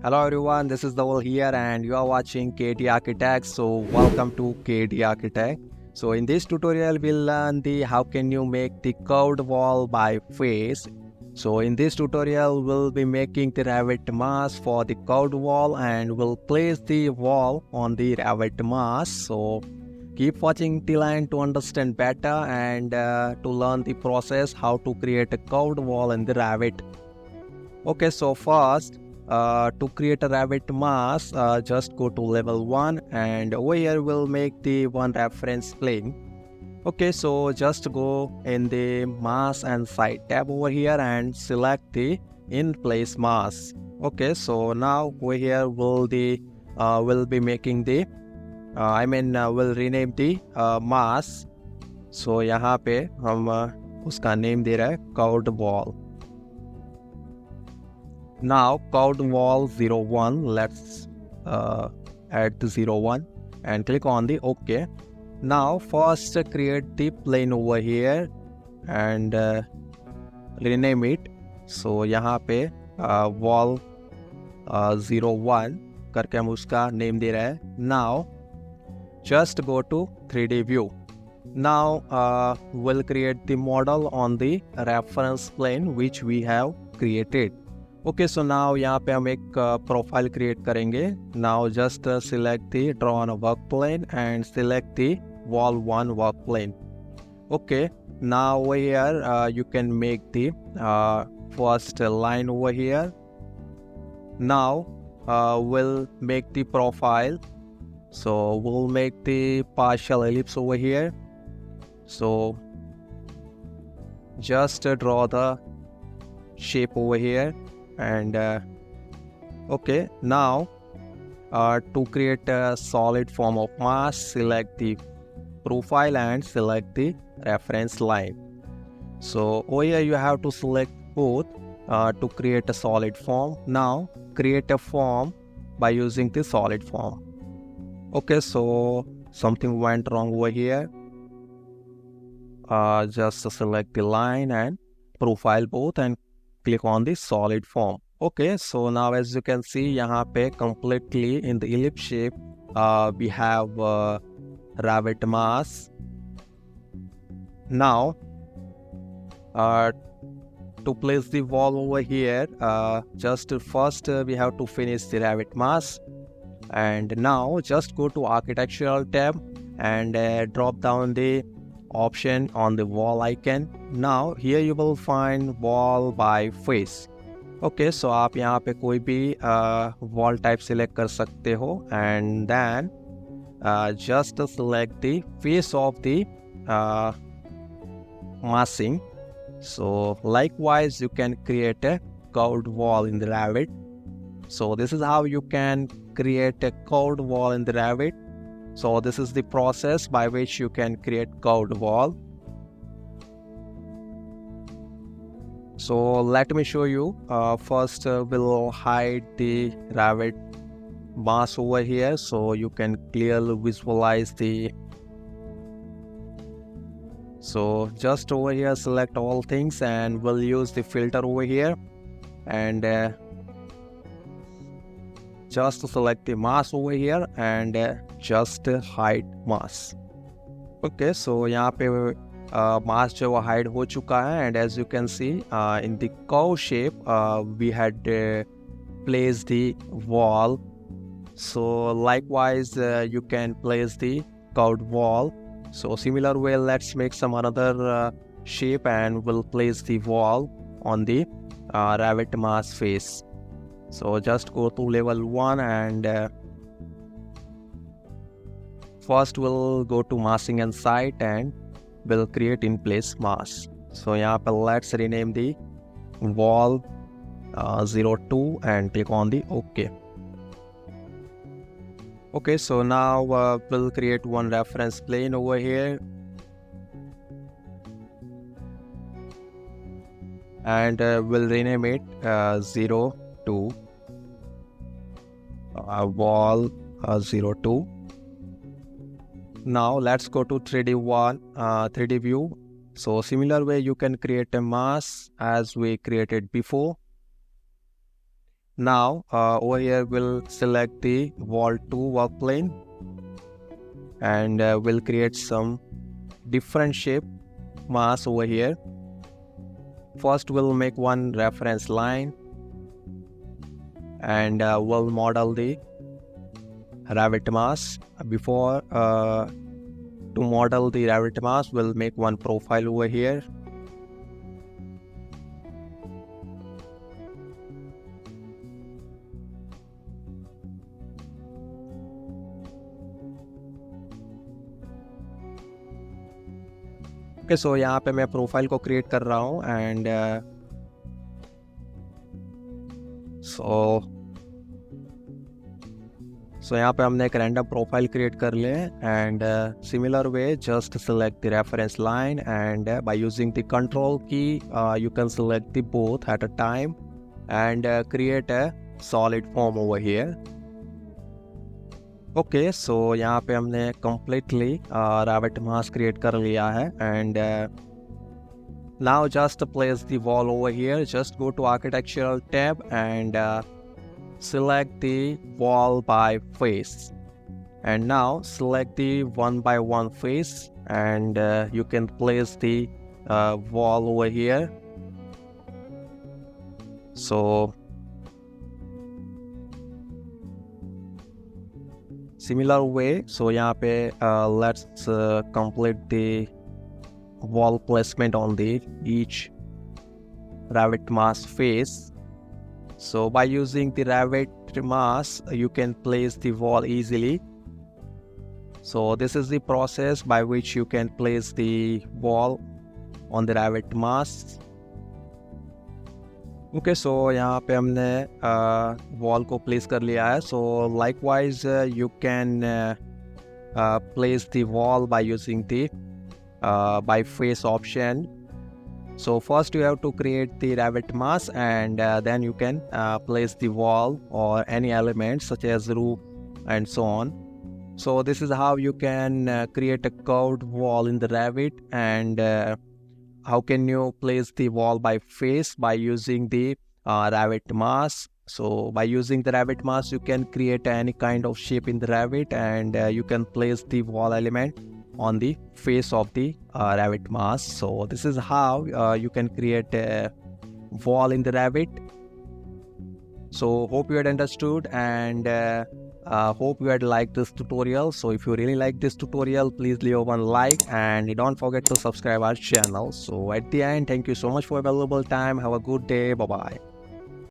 Hello everyone, this is Dawal here and you are watching KT Architect. So welcome to KT Architect. So in this tutorial we'll learn the how can you make the curved wall by face. So in this tutorial we'll be making the Revit mask for the curved wall and we'll place the wall on the Revit mask. So keep watching till end to understand better and to learn the process how to create a curved wall in the Revit. Okay, so first to create a Revit mask, just go to level 1 and over here we'll make the one reference plane. Okay, so just go in the mask and side tab over here and select the in place mask. Okay, so now over here we'll be making the we'll rename the mask. So यहाँ पे हम उसका name दे रहा है curved wall. Now curved wall 01, let's add the 01 and click on the OK. Now first create the plane over here and rename it. So यहाँ पे wall 01 करके हम उसका name दे रहे हैं. Now just go to 3D view. Now we'll create the model on the reference plane which we have created. Okay, so now यहाँ पे हम एक profile create करेंगे. Now just select the draw on a work plane and select the wall 1 work plane. Okay, now over here you can make the first line over here. Now we'll make the profile. So we'll make the partial ellipse over here. So just draw the shape over here. And okay, now to create a solid form of mask, select the profile and select the reference line. So over here you have to select both to create a solid form. Now create a form by using the solid form. Okay, so something went wrong over here. Just select the line and profile both and click on the solid form. Okay, so now as you can see यहाँ पे completely in the ellipse shape we have Revit mask. Now to place the wall over here, just first we have to finish the Revit mask. And now just go to architectural tab and drop down the option on the wall icon. Now here you will find wall by face. Okay, so आप यहाँ पे कोई भी wall type select कर सकते हो and then just select the face of the masking. So likewise you can create a curved wall in the Revit. So this is how you can create a curved wall in the Revit. So this is the process by which you can create curved wall. So let me show you. First we'll hide the Revit mask over here so you can clearly visualize the. So just over here select all things and we'll use the filter over here and just select the mask over here and just hide mask. Okay, so यहाँ पे mask जो hide हो चुका है and as you can see in the curve shape we had placed the wall. So likewise you can place the curved wall. So similar way let's make some another shape and we'll place the wall on the Revit mask face. So just go to level 1 and first we'll go to masking and site and we'll create in place mask. So यहाँ पे let's rename the wall 02 and click on the OK. Okay, so now we'll create one reference plane over here and we'll rename it 02 wall 02. Now let's go to 3D view. So similar way you can create a mask as we created before. Now over here we'll select the wall 2 work plane, and we'll create some different shape mass over here. First we'll make one reference line, and we'll model the Revit mass. Before to model the Revit mass, we'll make one profile over here. Okay, so यहाँ पे मैं profile को create कर रहा हूँ, and so यहाँ पे हमने एक रैंडम प्रोफाइल क्रिएट कर लिए, and similar way just select the reference line, and by using the control key you can select the both at a time and create a solid form over here. Okay, so यहाँ पे हमने completely Revit mass create कर लिया है, and now just place the wall over here. Just go to architectural tab and select the wall by face, and now select the 1 by 1 face, and you can place the wall over here. So similar way, so यहाँ पे let's complete the wall placement on the each Revit mass face. So by using the Revit mass, you can place the wall easily. So this is the process by which you can place the wall on the Revit mass. Okay, so यहाँ पे हमने wall को place कर लिया है. So likewise you can place the wall by using the by face option. So first you have to create the Revit mass, and then you can place the wall or any element such as roof and so on. So this is how you can create a curved wall in the Revit, and how can you place the wall by face by using the Revit mass. So by using the Revit mass, you can create any kind of shape in the Revit, and you can place the wall element on the face of the Revit mass. So this is how you can create a wall in the Revit. So hope you had understood, and hope you had liked this tutorial. So if you really like this tutorial, please leave one like, and don't forget to subscribe our channel. So at the end, thank you so much for your valuable time. Have a good day. Bye bye.